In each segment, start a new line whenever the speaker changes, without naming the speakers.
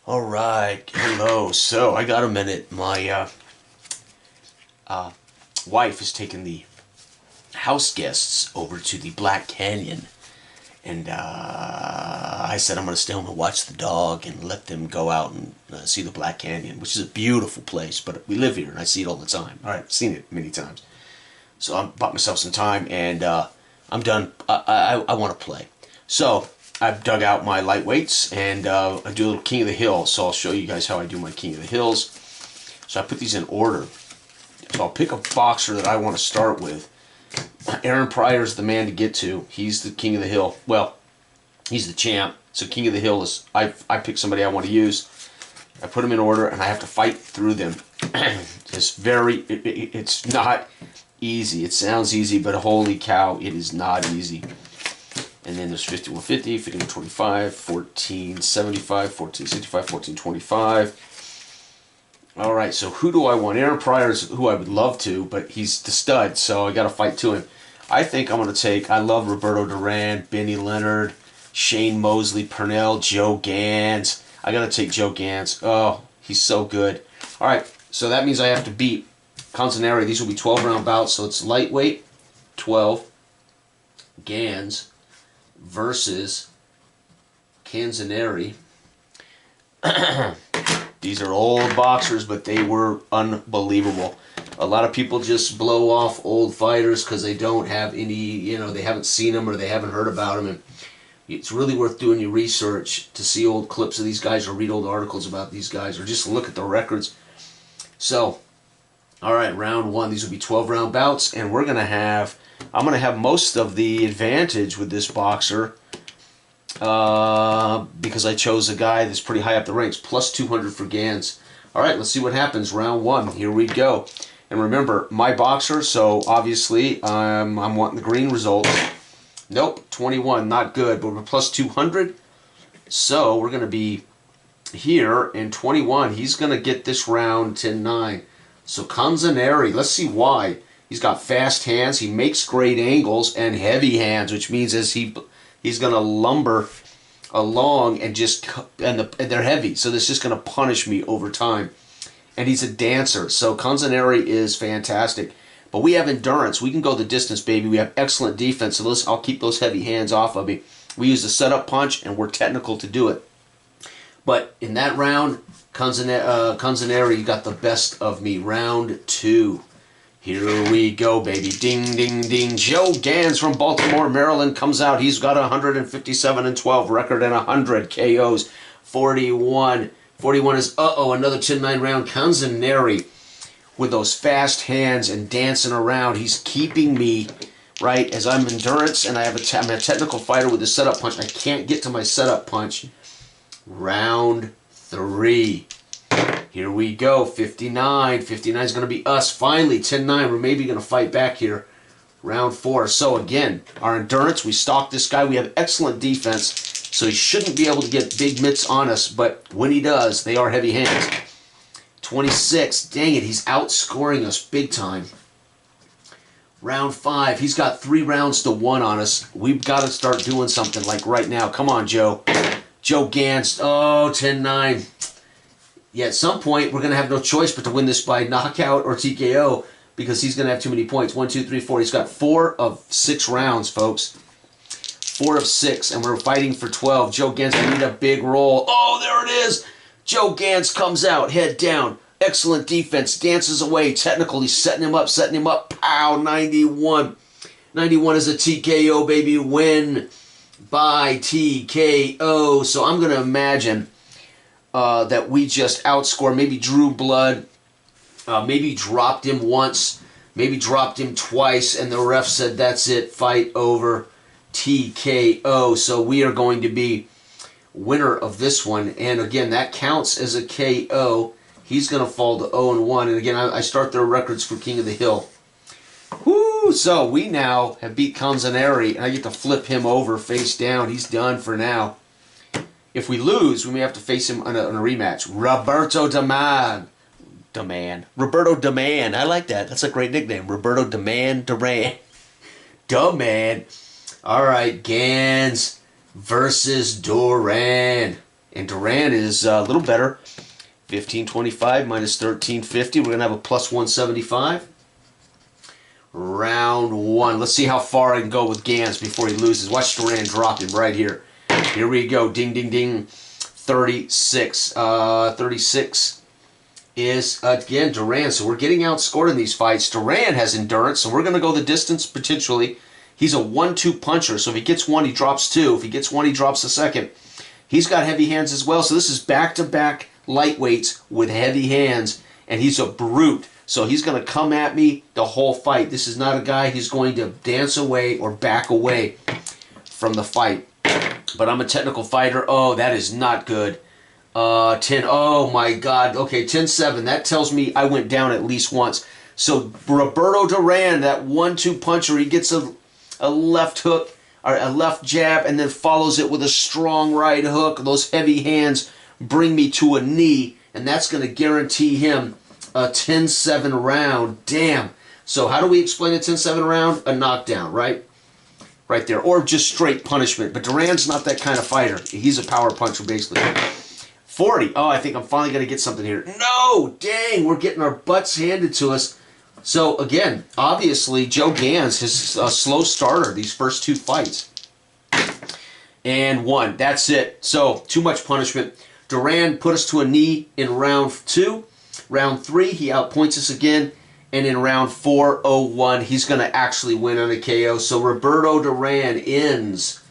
All right, hello. So I got a minute. My wife is taking the house guests over to the Black Canyon, and I said I'm going to stay home and watch the dog and let them go out and see the Black Canyon, which is a beautiful place. But we live here, and I see it all the time. All right, I've seen it many times. So I bought myself some time, and I'm done. I want to play. So I've dug out my lightweights, and I do a little King of the Hill. So I'll show you guys how I do my King of the Hills. So I put these in order. So I'll pick a boxer that I want to start with. Aaron Pryor's the man to get to. He's the King of the Hill. Well, he's the champ. So King of the Hill is, I pick somebody I want to use. I put them in order, and I have to fight through them. It's not easy. It sounds easy, but holy cow, it is not easy. And then there's 5150, 5125, 1475, 1465, 1425. All right, so who do I want? Aaron Pryor is who I would love to, but he's the stud, so I got to fight to him. I think I'm going to take, I love Roberto Duran, Benny Leonard, Shane Mosley, Purnell, Joe Gans. I got to take Joe Gans. Oh, he's so good. All right, so that means I have to beat Canzoneri. These will be 12-round bouts, so it's lightweight, 12, Gans versus Canzoneri. These are old boxers, but they were unbelievable. A lot of people just blow off old fighters because they don't have any, they haven't seen them or they haven't heard about them. And it's really worth doing your research to see old clips of these guys or read old articles about these guys or just look at the records. So, all right, round one. These will be 12-round bouts, and I'm going to have most of the advantage with this boxer. Because I chose a guy that's pretty high up the ranks, plus 200 for Gans. All right, let's see what happens. Round one, here we go. And remember, my boxer, so obviously I'm wanting the green results. Nope, 21, not good, but we're plus 200. So we're going to be here in 21. He's going to get this round 10-9. So Canzoneri, let's see why. He's got fast hands, he makes great angles, and heavy hands, which means he's going to lumber along and they're heavy, so this is just going to punish me over time. And he's a dancer, so Canzoneri is fantastic. But we have endurance. We can go the distance, baby. We have excellent defense, so I'll keep those heavy hands off of me. We use the setup punch, and we're technical to do it. But in that round, Canzoneri got the best of me. Round two. Here we go, baby. Ding, ding, ding. Joe Gans from Baltimore, Maryland comes out. He's got a 157-12 record and 100 KOs. 41. 41 is, another 10-9 round. Canzoneri with those fast hands and dancing around. He's keeping me, right, as I'm endurance, and I'm a technical fighter with the setup punch. I can't get to my setup punch. Round three. Here we go, 59. 59 is going to be us. Finally, 10-9. We're maybe going to fight back here. Round four. So again, our endurance, we stalk this guy. We have excellent defense, so he shouldn't be able to get big mitts on us, but when he does, they are heavy hands. 26. Dang it, he's outscoring us big time. Round five. He's got 3 rounds to 1 on us. We've got to start doing something like right now. Come on, Joe. Joe Gans. Oh, 10-9. Yeah, at some point, we're going to have no choice but to win this by knockout or TKO because he's going to have too many points. 1, 2, 3, 4. He's got 4 of 6 rounds, folks. 4 of 6, and we're fighting for 12. Joe Gans, we need a big roll. Oh, there it is. Joe Gans comes out, head down. Excellent defense, dances away. Technical, he's setting him up. Pow, 91. 91 is a TKO, baby. Win by TKO. So I'm going to imagine that we just outscore, maybe drew blood, maybe dropped him once, maybe dropped him twice, and the ref said, that's it, fight over, TKO. So we are going to be winner of this one, and again, that counts as a KO. He's going to fall to 0-1, and again, I start their records for King of the Hill. Woo! So we now have beat Canzoneri, and I get to flip him over face down. He's done for now. If we lose, we may have to face him on a rematch. Roberto Duran. Roberto Duran. I like that. That's a great nickname. Roberto Duran. All right, Gans versus Duran. And Duran is a little better. 1525 minus 1350. We're going to have a plus 175. Round one. Let's see how far I can go with Gans before he loses. Watch Duran drop him right here. Here we go. Ding, ding, ding. 36. 36 is, again, Duran. So we're getting outscored in these fights. Duran has endurance, so we're going to go the distance potentially. He's a 1-2 puncher, so if he gets one, he drops two. If he gets one, he drops a second. He's got heavy hands as well, so this is back-to-back lightweights with heavy hands, and he's a brute. So he's going to come at me the whole fight. This is not a guy who's going to dance away or back away from the fight. But I'm a technical fighter. Oh, that is not good. 10. Oh, my God. Okay, 10-7. That tells me I went down at least once. So Roberto Duran, that 1-2 puncher, he gets a left hook, or a left jab, and then follows it with a strong right hook. Those heavy hands bring me to a knee, and that's going to guarantee him a 10-7 round. Damn. So how do we explain a 10-7 round? A knockdown, right? Right there. Or just straight punishment. But Duran's not that kind of fighter. He's a power puncher, basically. 40. Oh, I think I'm finally going to get something here. No! Dang, we're getting our butts handed to us. So, again, obviously, Joe Gans is a slow starter these first two fights. And won. That's it. So, too much punishment. Duran put us to a knee in round 2. Round 3, he outpoints us again. And in round 4, 0-1, he's going to actually win on a KO. So, Roberto Duran ends.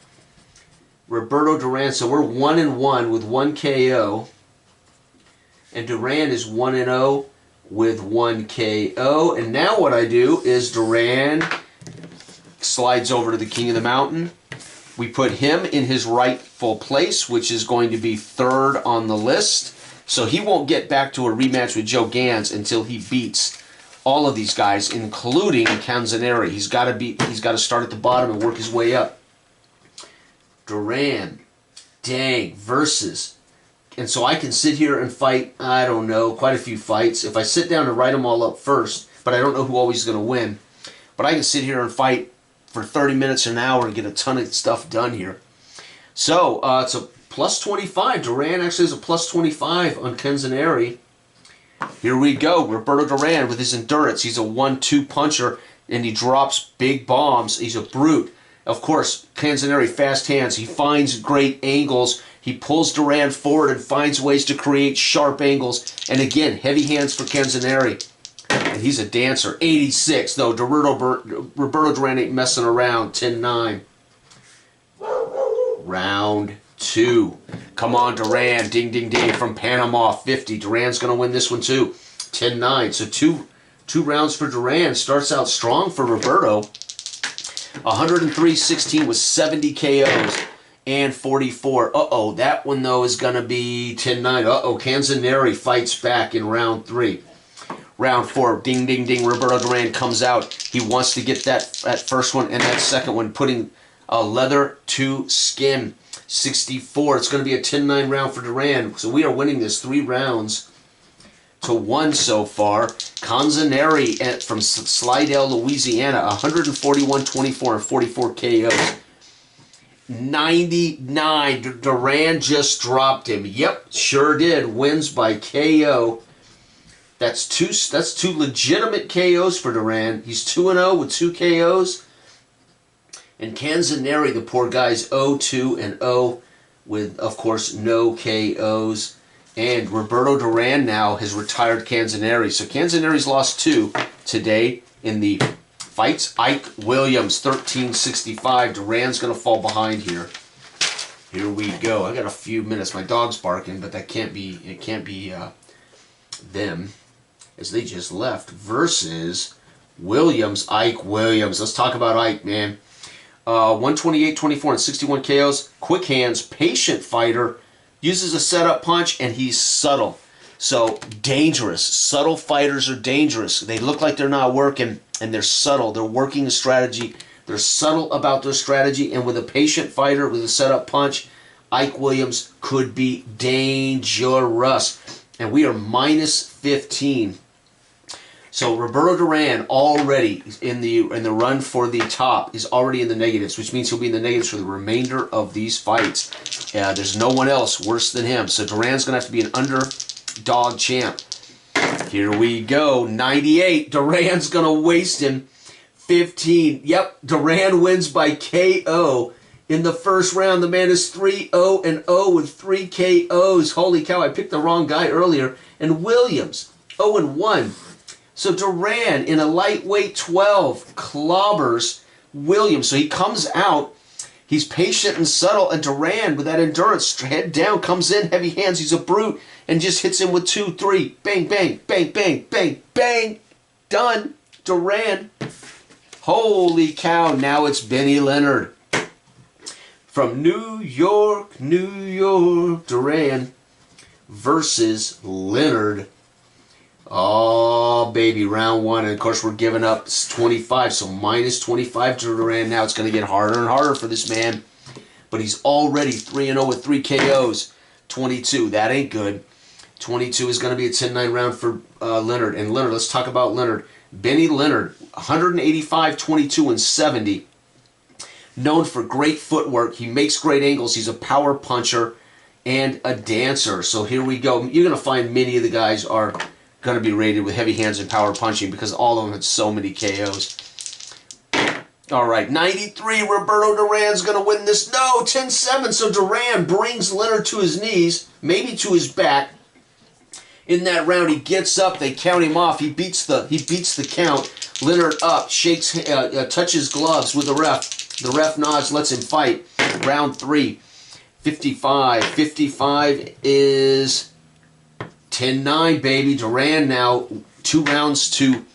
Roberto Duran, so we're 1-1 with 1 KO. And Duran is 1-0 with 1 KO. And now what I do is Duran slides over to the King of the Mountain. We put him in his rightful place, which is going to be 3rd on the list. So he won't get back to a rematch with Joe Gans until he beats all of these guys, including Canzaneri. He's got to start at the bottom and work his way up. Duran, dang, versus. And so I can sit here and fight, I don't know, quite a few fights. If I sit down and write them all up first, but I don't know who always is going to win. But I can sit here and fight for 30 minutes or an hour and get a ton of stuff done here. So, it's a plus 25. Duran actually has a plus 25 on Canzaneri. Here we go. Roberto Duran with his endurance. He's a 1-2 puncher, and he drops big bombs. He's a brute. Of course, Canzaneri, fast hands. He finds great angles. He pulls Duran forward and finds ways to create sharp angles. And again, heavy hands for Canzaneri. And he's a dancer. 86, though. Roberto Duran ain't messing around. 10-9. Round 2. Come on, Duran. Ding, ding, ding. From Panama, 50. Duran's going to win this one, too. 10-9. So two rounds for Duran. Starts out strong for Roberto. 103-16 with 70 KOs and 44. Uh-oh, that one, though, is going to be 10-9. Uh-oh, Canzaneri fights back in round 3. Round 4, ding, ding, ding. Roberto Duran comes out. He wants to get that first one and that second one, putting leather to skin. 64. It's going to be a 10-9 round for Duran. So we are winning this 3 rounds to 1 so far. Canzaneri from Slidell, Louisiana, 141-24 and 44 KOs. 99. Duran just dropped him. Yep, sure did. Wins by KO. That's two legitimate KOs for Duran. He's 2-0 with 2 KOs. And Canzaneri, the poor guy's 0-2-0 with, of course, no KOs. And Roberto Duran now has retired Canzaneri. So Canzaneri's lost 2 today in the fights. Ike Williams, 13-65. Duran's going to fall behind here. Here we go. I got a few minutes. My dog's barking, but that can't be. It can't be them, as they just left. Versus Williams, Ike Williams. Let's talk about Ike, man. 128-24 and 61 KOs. Quick hands, patient fighter. Uses a setup punch, and he's subtle. So, dangerous. Subtle fighters are dangerous. They look like they're not working, and they're subtle. They're working a strategy. They're subtle about their strategy, and with a patient fighter, with a setup punch, Ike Williams could be dangerous. And we are minus 15. So Roberto Duran already in the run for the top is already in the negatives, which means he'll be in the negatives for the remainder of these fights. There's no one else worse than him. So Duran's going to have to be an underdog champ. Here we go. 98. Duran's going to waste him. 15. Yep, Duran wins by KO. In the first round, the man is 3-0-0 with 3 KOs. Holy cow, I picked the wrong guy earlier. And Williams, 0-1. So Duran, in a lightweight 12, clobbers Williams. So he comes out. He's patient and subtle. And Duran, with that endurance, head down, comes in, heavy hands. He's a brute. And just hits him with 2, 3. Bang, bang, bang, bang, bang, bang. Done. Duran. Holy cow, now it's Benny Leonard. From New York, Duran versus Leonard. Oh, baby, round 1. And, of course, we're giving up 25. So, minus 25 to Duran. Now it's going to get harder and harder for this man. But he's already 3-0 with 3 KOs. 22. That ain't good. 22 is going to be a 10-9 round for Leonard. And Leonard, let's talk about Leonard. Benny Leonard, 185, 22, and 70. Known for great footwork. He makes great angles. He's a power puncher and a dancer. So here we go. You're going to find many of the guys are going to be rated with heavy hands and power punching because all of them had so many KOs. All right, 93. Roberto Duran's going to win this. No, 10-7. So Duran brings Leonard to his knees, maybe to his back. In that round, he gets up. They count him off. He beats the count. Leonard up, shakes, touches gloves with the ref. The ref nods, lets him fight. Round 3, 55. 55 is 10-9, baby. Duran now 2 rounds to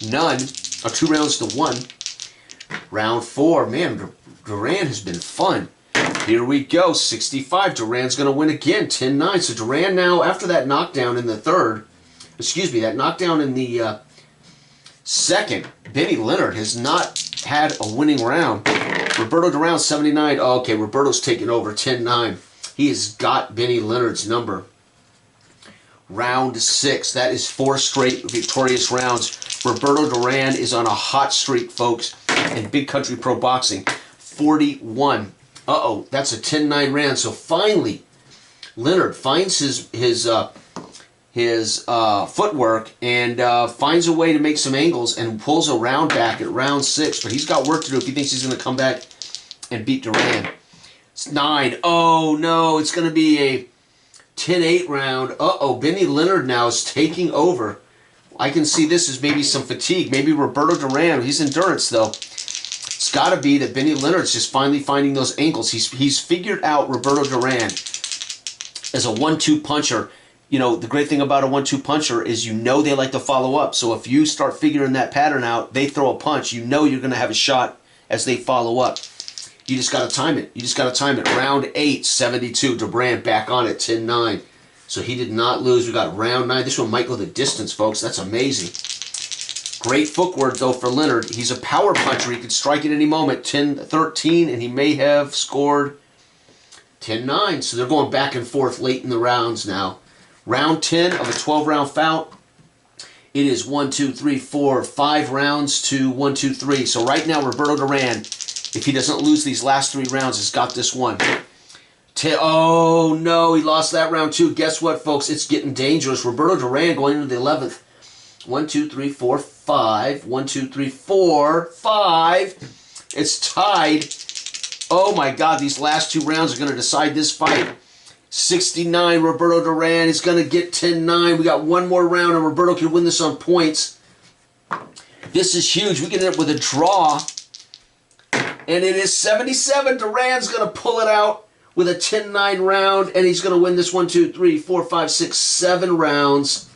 none, or 2 rounds to 1. Round 4, man, Duran has been fun. Here we go, 65. Duran's going to win again, 10-9. So Duran now, after that knockdown in the third, that knockdown in the second, Benny Leonard has not had a winning round. Roberto Duran, 79. Oh, okay, Roberto's taking over, 10-9. He has got Benny Leonard's number. Round 6. That is 4 straight victorious rounds. Roberto Duran is on a hot streak, folks, in Big Country Pro Boxing. 41. Uh-oh, that's a 10-9 round. So finally, Leonard finds his footwork and finds a way to make some angles and pulls a round back at round 6. But he's got work to do if he thinks he's going to come back and beat Duran. It's 9. Oh, no, it's going to be a 10-8 round. Uh-oh, Benny Leonard now is taking over. I can see this as maybe some fatigue. Maybe Roberto Duran. He's endurance, though. It's got to be that Benny Leonard's just finally finding those angles. He's figured out Roberto Duran as a 1-2 puncher. You know, the great thing about a 1-2 puncher is they like to follow up. So if you start figuring that pattern out, they throw a punch, you're going to have a shot as they follow up. You just got to time it. Round 8, 72. Duran back on it, 10-9. So he did not lose. We got round 9. This one might go the distance, folks. That's amazing. Great footwork, though, for Leonard. He's a power puncher. He could strike at any moment. 10-13, and he may have scored 10-9. So they're going back and forth late in the rounds now. Round 10 of a 12-round bout. It is 1, 2, 3, 4, 5 rounds to 1, 2, 3. So right now, Roberto Duran, if he doesn't lose these last 3 rounds, has got this one. Oh, no, he lost that round, too. Guess what, folks? It's getting dangerous. Roberto Duran going into the 11th. 1, 2, 3, 4, 5. 1, 2, 3, 4, 5. It's tied. Oh, my God. These last 2 rounds are going to decide this fight. 69. Roberto Duran is going to get 10-9. We got one more round, and Roberto can win this on points. This is huge. We can end up with a draw. And it is 77. Duran's going to pull it out with a 10-9 round, and he's going to win this 1, 2, 3, 4, 5, 6, 7 rounds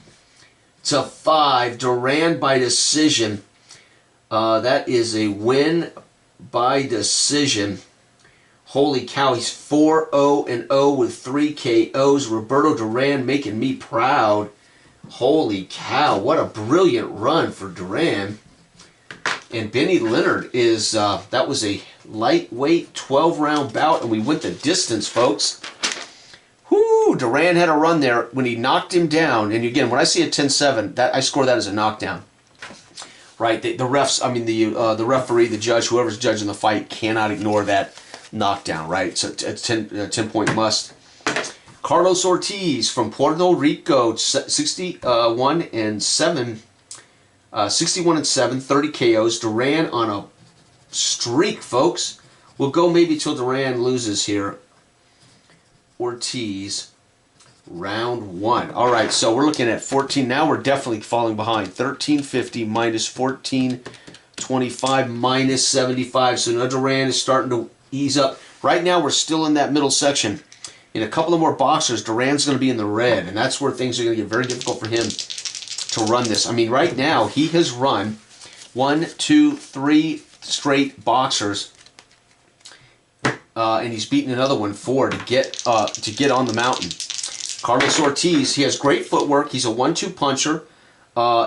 to 5. Duran by decision. That is a win by decision. Holy cow, he's 4-0-0 with 3 KOs. Roberto Duran making me proud. Holy cow, what a brilliant run for Duran. And Benny Leonard is, that was a lightweight 12-round bout, and we went the distance, folks. Whoo, Duran had a run there when he knocked him down. And again, when I see a 10-7, I score that as a knockdown. right? The refs, I mean the referee, the judge, whoever's judging the fight cannot ignore that knockdown, right? So it's 10-point must. Carlos Ortiz from Puerto Rico, 61-7, 30 KOs. Duran on a streak, folks. We'll go maybe till Duran loses here. Ortiz, round 1. All right, so we're looking at 14. Now we're definitely falling behind. 1350 minus 1425 minus 75. So now Duran is starting to ease up. Right now we're still in that middle section. In a couple of more boxers, Duran's going to be in the red, and that's where things are going to get very difficult for him to run this. I mean, right now he has run 1, 2, 3 straight boxers, and he's beaten another one 4 to get on the mountain. Carlos Ortiz, he has great footwork. He's a 1-2 puncher.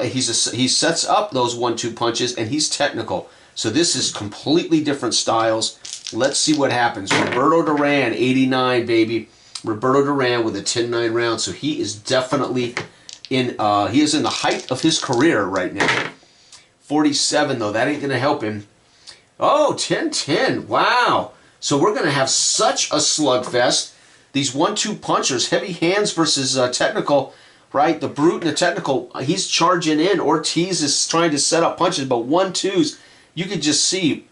He sets up those 1-2 punches, and he's technical. So this is completely different styles. Let's see what happens. Roberto Duran, 89, baby. Roberto Duran with a 10-9 round. So he is definitely in the height of his career right now. 47, though. That ain't going to help him. Oh, 10-10. Wow. So we're going to have such a slugfest. These 1-2 punchers, heavy hands versus technical, right? The brute and the technical, he's charging in. Ortiz is trying to set up punches, but 1-2s, you could just see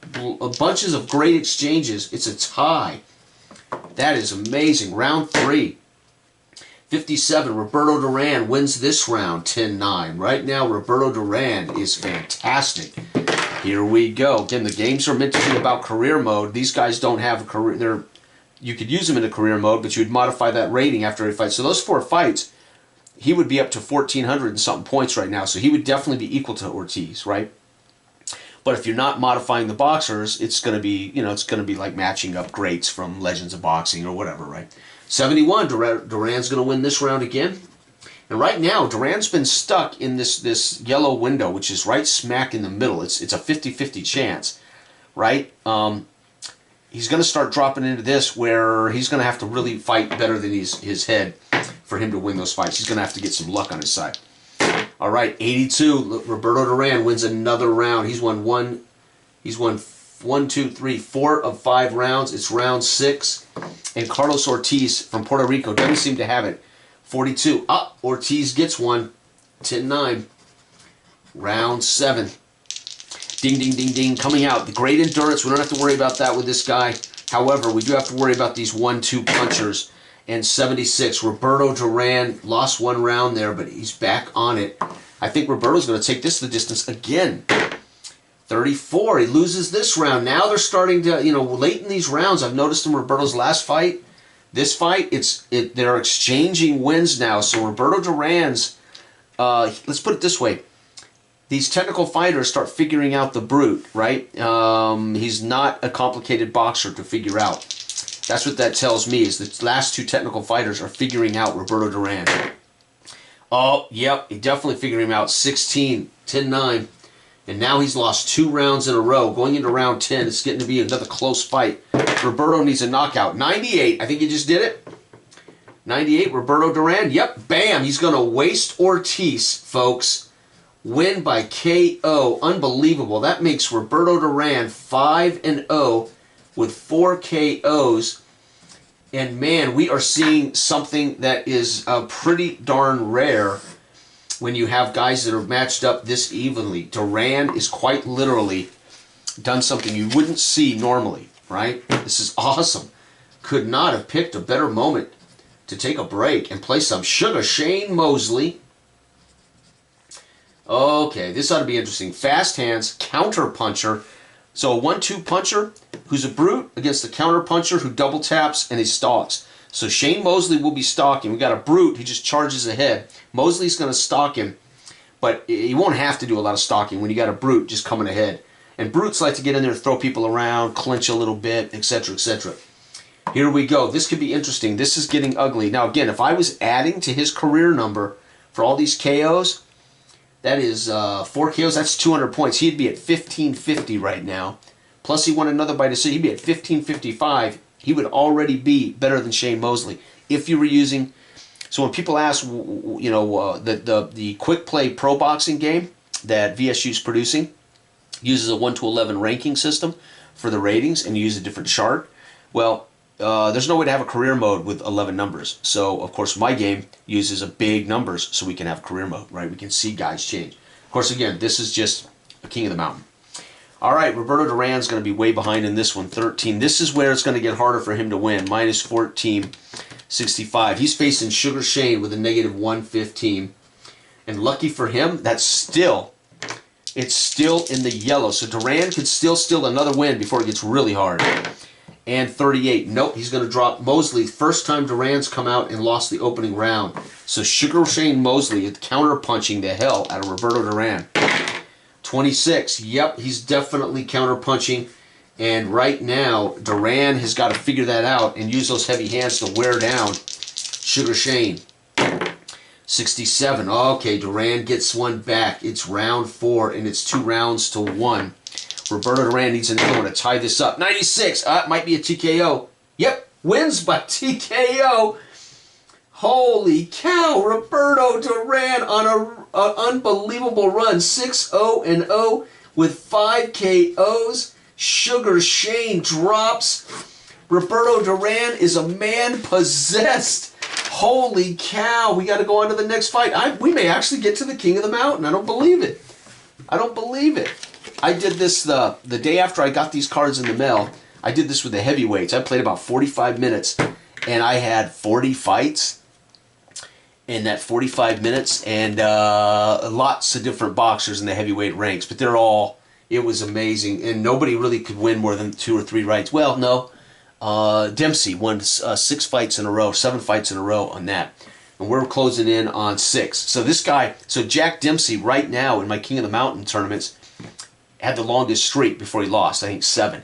bunches of great exchanges. It's a tie. That is amazing. Round 3. 57, Roberto Duran wins this round, 10-9. Right now, Roberto Duran is fantastic. Here we go. Again, the games are meant to be about career mode. These guys don't have a career. You could use them in a career mode, but you'd modify that rating after a fight. So those 4 fights, he would be up to 1,400 and something points right now. So he would definitely be equal to Ortiz, right? But if you're not modifying the boxers, it's going to be, it's going to be like matching up greats from Legends of Boxing or whatever, right? 71, Duran's going to win this round again. And right now, Duran's been stuck in this yellow window, which is right smack in the middle. It's a 50-50 chance, right? He's going to start dropping into this where he's going to have to really fight better than his head for him to win those fights. He's going to have to get some luck on his side. All right, 82. Roberto Duran wins another round. He's won 1, 2, 3, 4 of 5 rounds. It's round 6. And Carlos Ortiz from Puerto Rico doesn't seem to have it. 42. Ortiz gets one. 10-9. Round 7. Ding, ding, ding, ding. Coming out. The great endurance. We don't have to worry about that with this guy. However, we do have to worry about these 1-2 punchers. And 76. Roberto Duran lost 1 round there, but he's back on it. I think Roberto's going to take this the distance again. 34. He loses this round. Now they're starting to, late in these rounds, I've noticed in Roberto's last fight, this fight, they're exchanging wins now. So Roberto Duran's, let's put it this way. These technical fighters start figuring out the brute, right? He's not a complicated boxer to figure out. That's what that tells me, is the last 2 technical fighters are figuring out Roberto Duran. Oh, yep, he definitely figured him out. 16, 10-9. And now he's lost 2 rounds in a row. Going into round 10, it's getting to be another close fight. Roberto needs a knockout. 98, I think he just did it. 98, Roberto Duran. Yep, bam, he's going to waste Ortiz, folks. Win by KO. Unbelievable. That makes Roberto Duran 5-0 with 4 KOs. And man, we are seeing something that is pretty darn rare when you have guys that are matched up this evenly. Duran is quite literally done something you wouldn't see normally, right? This is awesome. Could not have picked a better moment to take a break and play some Sugar Shane Mosley. Okay, this ought to be interesting. Fast hands, counter puncher. So a 1-2 puncher who's a brute against the counter puncher who double taps and he stalks. So Shane Mosley will be stalking. We got a brute, he just charges ahead. Mosley's going to stalk him, but he won't have to do a lot of stalking when you got a brute just coming ahead. And brutes like to get in there, throw people around, clinch a little bit, etc., etc. Here we go. This could be interesting. This is getting ugly. Now again, if I was adding to his career number for all these KOs, that is 4 KOs, that's 200 points. He'd be at 1550 right now. Plus he won another by decision. He'd be at 1555. He would already be better than Shane Mosley if you were using. So when people ask, the quick play pro boxing game, that VSU is producing uses a 1 to 11 ranking system for the ratings and use a different chart. Well, there's no way to have a career mode with 11 numbers. So, of course, my game uses a big numbers so we can have career mode, right? We can see guys change. Of course, again, this is just a King of the Mountain. All right, Roberto Duran's going to be way behind in this one, 13. This is where it's going to get harder for him to win, minus 1465. He's facing Sugar Shane with a negative 115. And lucky for him, it's still in the yellow. So Duran could still steal another win before it gets really hard. And 38. Nope, he's going to drop Mosley. First time Duran's come out and lost the opening round. So Sugar Shane Mosley is counter-punching the hell out of Roberto Duran. 26. Yep, he's definitely counter-punching. And right now, Duran has got to figure that out and use those heavy hands to wear down Sugar Shane. 67. Okay, Duran gets one back. It's round 4, and it's 2 rounds to 1. Roberto Duran needs another one to tie this up. 96. It might be a TKO. Yep, wins by TKO. Holy cow, Roberto Duran on an unbelievable run. 6-0-0 with 5 KOs. Sugar Shane drops. Roberto Duran is a man possessed. Holy cow, we got to go on to the next fight. We may actually get to the King of the Mountain. I don't believe it. I don't believe it. I did this the day after I got these cards in the mail. I did this with the heavyweights. I played about 45 minutes, and I had 40 fights in that 45 minutes, and lots of different boxers in the heavyweight ranks, but it was amazing, and nobody really could win more than 2 or 3 fights. Well, no. Dempsey won 6 fights in a row, 7 fights in a row on that. And we're closing in on 6. So Jack Dempsey right now in my King of the Mountain tournaments had the longest streak before he lost, I think 7.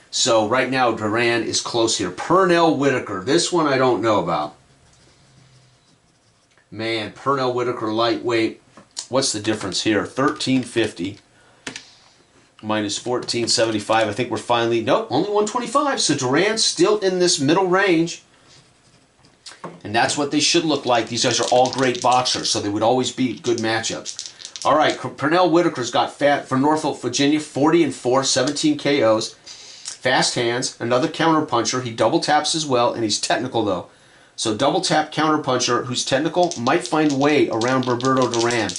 So right now Duran is close here. Pernell Whitaker, this one I don't know about. Man, Pernell Whitaker lightweight. What's the difference here? 1350 minus 1475. I think we're finally, nope, only 125. So Duran's still in this middle range. And that's what they should look like. These guys are all great boxers, so they would always be good matchups. All right, Pernell Whitaker's got fat for Norfolk, Virginia, 40-4, 17 KOs. Fast hands, another counter puncher. He double taps as well, and he's technical though. So double tap counter puncher who's technical might find a way around Roberto Duran.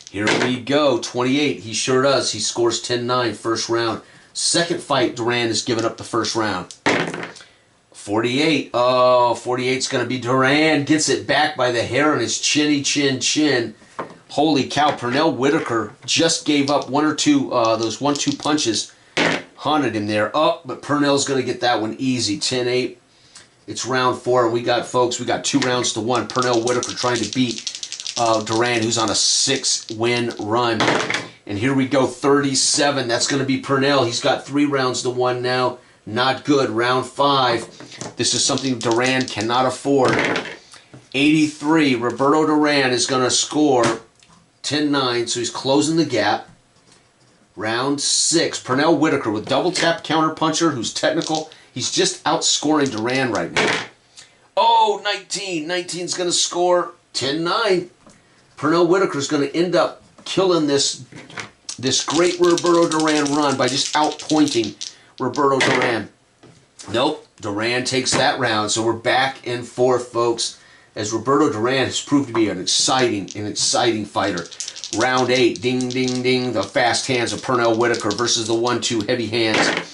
Here we go, 28. He sure does. He scores 10-9 first round. Second fight, Duran is giving up the first round. 48. Oh, 48's going to be Duran. Gets it back by the hair on his chinny chin. Holy cow, Pernell Whitaker just gave up 1 or 2, those 1-2 punches. Haunted him there. Oh, but Pernell's going to get that one easy. 10-8. It's round 4, and we got 2 rounds to 1. Pernell Whitaker trying to beat Duran, who's on a 6-win run. And here we go, 37. That's going to be Pernell. He's got 3 rounds to 1 now. Not good. Round 5. This is something Duran cannot afford. 83. Roberto Duran is going to score 10-9, so he's closing the gap. Round 6. Pernell Whitaker with double tap counter puncher who's technical. He's just outscoring Duran right now. Oh, 19. 19's going to score 10-9. Pernell Whitaker's going to end up killing this great Roberto Duran run by just outpointing Roberto Duran. Nope, Duran takes that round. So we're back and forth, folks, as Roberto Duran has proved to be an exciting fighter. Round 8, ding, ding, ding. The fast hands of Pernell Whitaker versus the 1-2 heavy hands.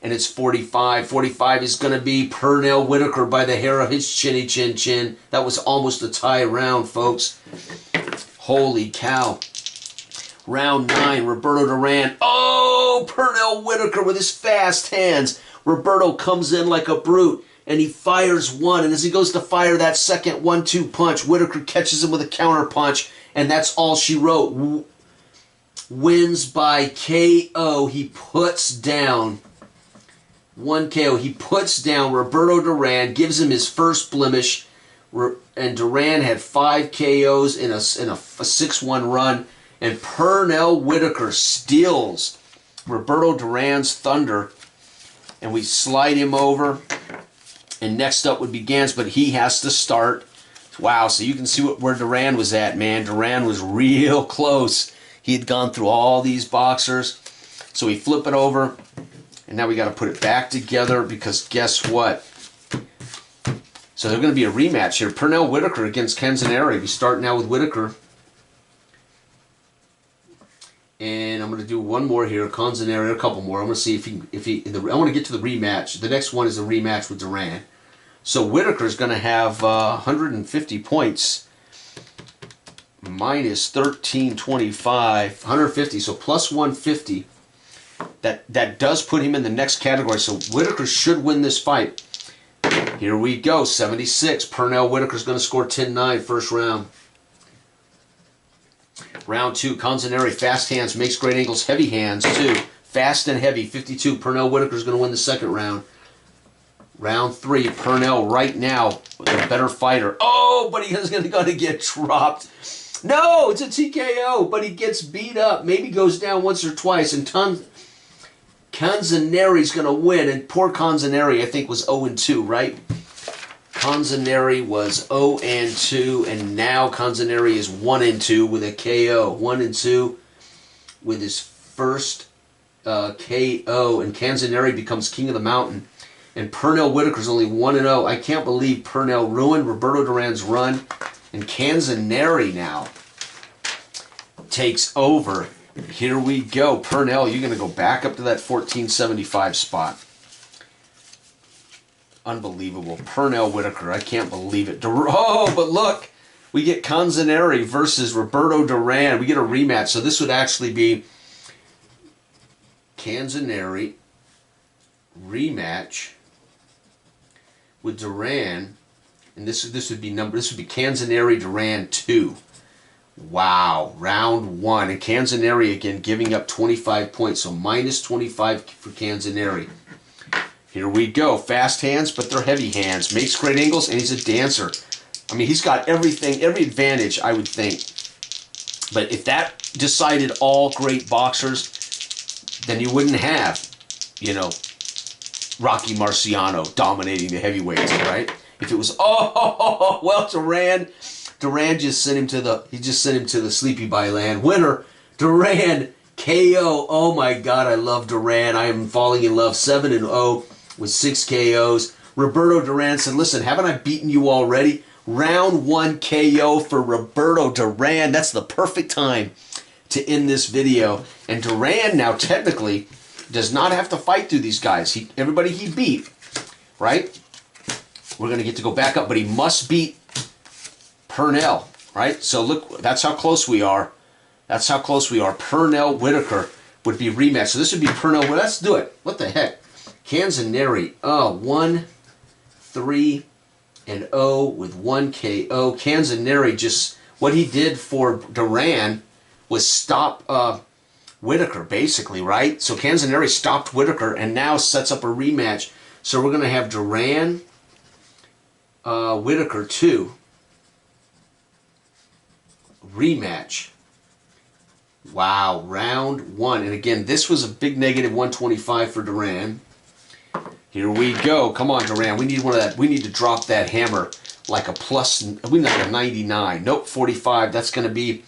And it's 45. 45 is going to be Pernell Whitaker by the hair of his chinny chin. That was almost a tie round, folks. Holy cow. Round 9, Roberto Duran. Oh, Pernell Whitaker with his fast hands. Roberto comes in like a brute, and he fires one. And as he goes to fire that second 1-2 punch, Whitaker catches him with a counter punch, and that's all she wrote. Wins by KO. He puts down 1 KO. He puts down Roberto Duran, gives him his first blemish, and Duran had 5 KOs in a 6-1 run, and Pernell Whitaker steals Roberto Duran's thunder, and we slide him over, and next up would be Gans, but he has to start. Wow, so you can see where Duran was at, man. Duran was real close. He had gone through all these boxers. So we flip it over, and now we got to put it back together because guess what? So there's going to be a rematch here. Pernell Whitaker against Canzoneri. We start now with Whitaker. And I'm going to do one more here, Canzoneri, a couple more. I'm going to see I want to get to the rematch. The next one is a rematch with Duran. So Whitaker's going to have 150 points, minus 1325, 150, so plus 150. That does put him in the next category. So Whitaker should win this fight. Here we go, 76. Pernell Whitaker's going to score 10-9 first round. Round 2, Canzoneri, fast hands, makes great angles, heavy hands too. Fast and heavy, 52. Pernell Whitaker's going to win the second round. Round 3, Pernell right now, the better fighter. Oh, but he is going to get dropped. No, it's a TKO, but he gets beat up. Maybe goes down once or twice, and Canzoneri's going to win. And poor Canzoneri, I think, was 0-2, right? Canzoneri was 0-2, and now Canzoneri is 1-2 with a KO. 1-2 with his first KO, and Canzoneri becomes king of the mountain. And Pernell Whitaker's only 1-0. I can't believe Pernell ruined Roberto Duran's run, and Canzoneri now takes over. Here we go. Pernell, you're going to go back up to that 1475 spot. Unbelievable. Pernell Whitaker, I can't believe it. Oh, but look, we get Canzoneri versus Roberto Duran. We get a rematch. So this would actually be Canzoneri rematch with Duran, and this would be Canzoneri Duran 2. Wow, round 1, and Canzoneri again giving up 25 points, so minus 25 for Canzoneri. Here we go, fast hands, but they're heavy hands. Makes great angles, and he's a dancer. I mean, he's got everything, every advantage, I would think. But if that decided all great boxers, then you wouldn't have, Rocky Marciano dominating the heavyweights, right? If it was, well, Duran just sent him to the sleepy by land. Winner, Duran, KO. Oh my God, I love Duran. I am falling in love. 7-0 with 6 KOs. Roberto Duran said, listen, haven't I beaten you already? Round 1 KO for Roberto Duran. That's the perfect time to end this video. And Duran now technically does not have to fight through these guys. Everybody he beat, right? We're going to get to go back up, but he must beat Pernell, right? So look, that's how close we are. That's how close we are. Pernell Whitaker would be rematch. So this would be Pernell. Well, let's do it. What the heck? Canzoneri, 1-3-0 with 1 KO. Canzoneri just, what he did for Duran was stop Whitaker, basically, right? So Canzoneri stopped Whitaker and now sets up a rematch. So we're going to have Duran, Whitaker 2 rematch. Wow, round 1. And again, this was a big negative 125 for Duran. Here we go. Come on, Duran. We need one of that. We need to drop that hammer like a plus. We need like a 99. Nope, 45. That's going to be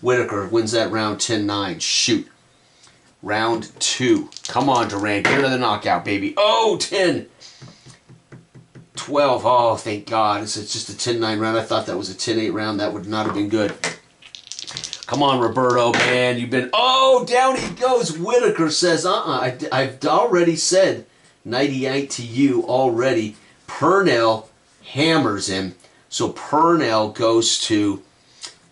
Whitaker. Wins that round 10-9. Shoot. Round 2. Come on, Duran. Get another knockout, baby. Oh, 10. 12. Oh, thank God. It's just a 10-9 round. I thought that was a 10-8 round. That would not have been good. Come on, Roberto, man. You've been... Oh, down he goes. Whitaker says, I've already said 98 to you already. Pernell hammers him. So Pernell goes to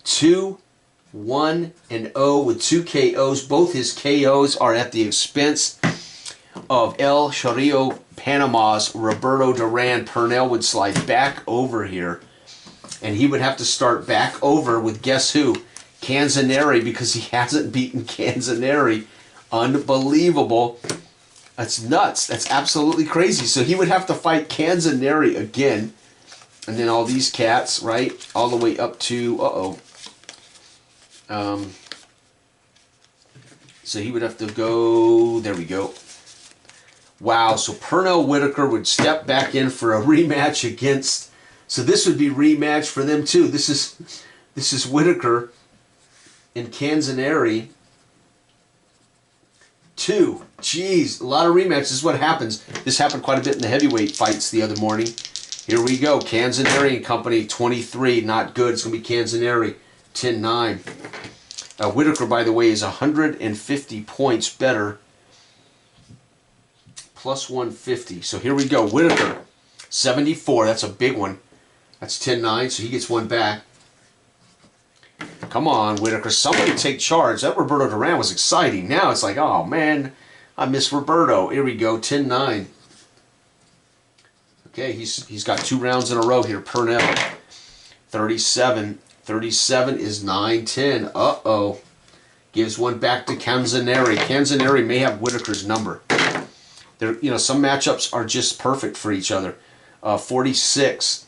2-1-0 with 2 KOs. Both his KOs are at the expense of El Chorrillo Panama's Roberto Duran. Pernell would slide back over here, and he would have to start back over with guess who? Canzoneri, because he hasn't beaten Canzoneri. Unbelievable. That's nuts. That's absolutely crazy. So he would have to fight Canzoneri again. And then all these cats, right? All the way up to, so he would have to go, there we go. Wow, so Pernell Whitaker would step back in for a rematch against, so this would be rematch for them too. This is Whitaker and Canzoneri 2. Jeez, a lot of rematches. This is what happens. This happened quite a bit in the heavyweight fights the other morning. Here we go. Canzoneri and Company 23. Not good. It's going to be Canzoneri 10-9. Whitaker, by the way, is 150 points better. Plus 150. So here we go. Whitaker 74. That's a big one. That's 10-9. So he gets one back. Come on, Whitaker. Somebody take charge. That Roberto Duran was exciting. Now it's like, oh, man, I miss Roberto. Here we go, 10-9. Okay, he's got 2 rounds in a row here. Purnell, 37. 37 is 9-10. Uh-oh. Gives one back to Canzoneri. Canzoneri may have Whitaker's number. There, you know, some matchups are just perfect for each other. 46.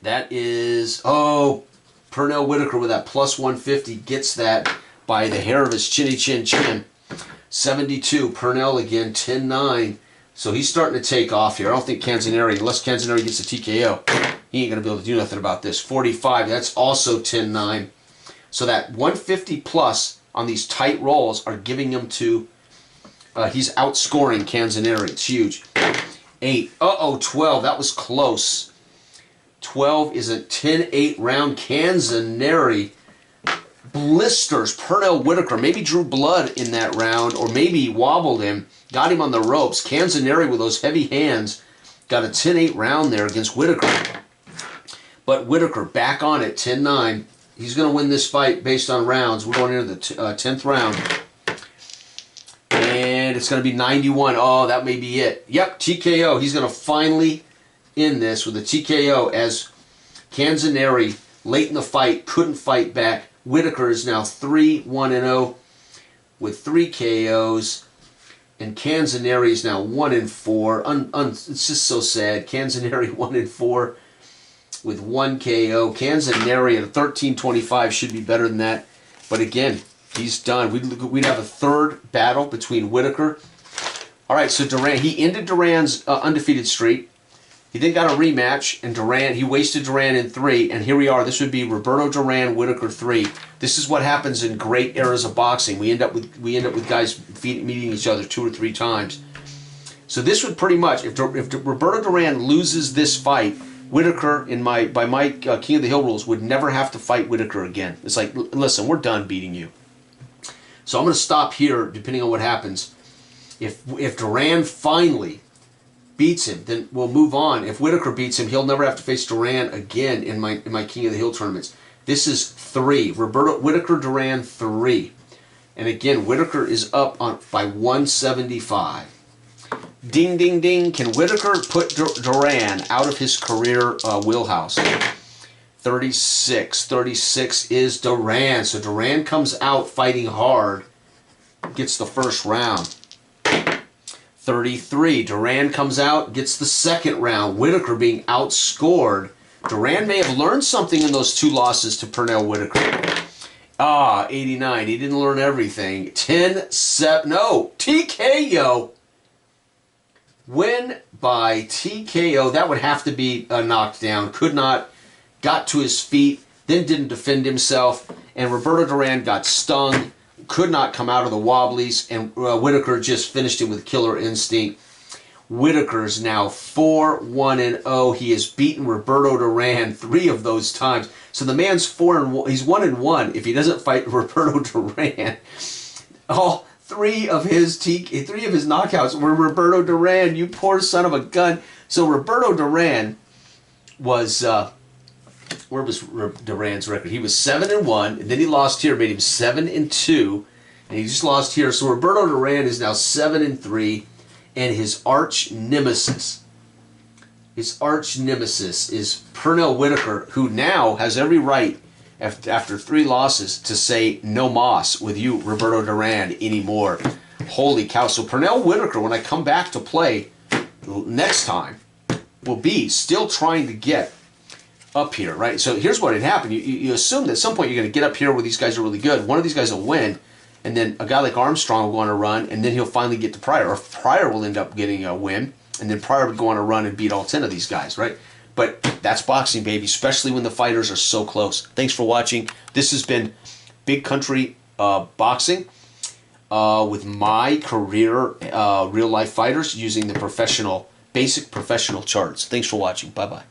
That is, oh, Purnell Whitaker with that plus 150 gets that by the hair of his chinny chin chin. 72. Purnell again, 10-9. So he's starting to take off here. I don't think Canzoneri, unless Canzoneri gets a TKO, he ain't going to be able to do nothing about this. 45. That's also 10-9. So that 150 plus on these tight rolls are giving him to, he's outscoring Canzoneri. It's huge. 8. Uh-oh, 12. That was close. 12 is a 10-8 round. Canzoneri blisters Purnell Whitaker. Maybe drew blood in that round, or maybe wobbled him, got him on the ropes. Canzoneri with those heavy hands got a 10-8 round there against Whitaker. But Whitaker back on it, 10-9. He's going to win this fight based on rounds. We're going into the 10th round. And it's going to be 91. Oh, that may be it. Yep, TKO. He's going to finally in this with a TKO as Canzoneri late in the fight couldn't fight back. Whitaker is now 3-1-0 with 3 KOs, and Canzoneri is now 1-4. It's just so sad. Canzoneri 1-4 with 1 KO. Canzoneri at a 13-25 should be better than that, but again, he's done. We'd have a third battle between Whitaker. All right, so Duran, he ended Duran's undefeated streak. He then got a rematch, and Duran, he wasted Duran in 3, and here we are. This would be Roberto Duran, Whitaker 3. This is what happens in great eras of boxing. We end up with guys meeting each other 2 or 3 times. So this would pretty much, if Roberto Duran loses this fight, Whitaker, by my King of the Hill rules, would never have to fight Whitaker again. It's like, listen, we're done beating you. So I'm going to stop here, depending on what happens. If Duran finally beats him, then we'll move on. If Whitaker beats him, he'll never have to face Duran again in my King of the Hill tournaments. This is 3. Whitaker Duran 3. And again, Whitaker is up by 175. Ding, ding, ding. Can Whitaker put Duran out of his career wheelhouse? 36. 36 is Duran. So Duran comes out fighting hard, gets the first round. 33. Duran comes out, gets the second round. Whitaker being outscored. Duran may have learned something in those 2 losses to Purnell Whitaker. 89. He didn't learn everything. 10-7. No, TKO. Win by TKO. That would have to be a knockdown. Could not. Got to his feet, then didn't defend himself. And Roberto Duran got stung. Could not come out of the wobblies, and Whitaker just finished him with killer instinct. Whitaker is now 4-1-0. He has beaten Roberto Duran 3 of those times. So the man's 4-1. He's 1-1 if he doesn't fight Roberto Duran. All 3 of his knockouts were Roberto Duran. You poor son of a gun. So Roberto Duran was where was Duran's record? He was 7-1, and then he lost here, made him 7-2, and he just lost here. So Roberto Duran is now 7-3, and his arch nemesis is Purnell Whitaker, who now has every right after 3 losses to say no mas with you, Roberto Duran, anymore. Holy cow! So Purnell Whitaker, when I come back to play next time, will be still trying to get up here, right? So here's what had happened. You assume that at some point you're going to get up here where these guys are really good. One of these guys will win, and then a guy like Armstrong will go on a run, and then he'll finally get to Pryor. Or Pryor will end up getting a win, and then Pryor would go on a run and beat all 10 of these guys, right? But that's boxing, baby, especially when the fighters are so close. Thanks for watching. This has been Big Country Boxing with my career real-life fighters using the basic professional charts. Thanks for watching. Bye-bye.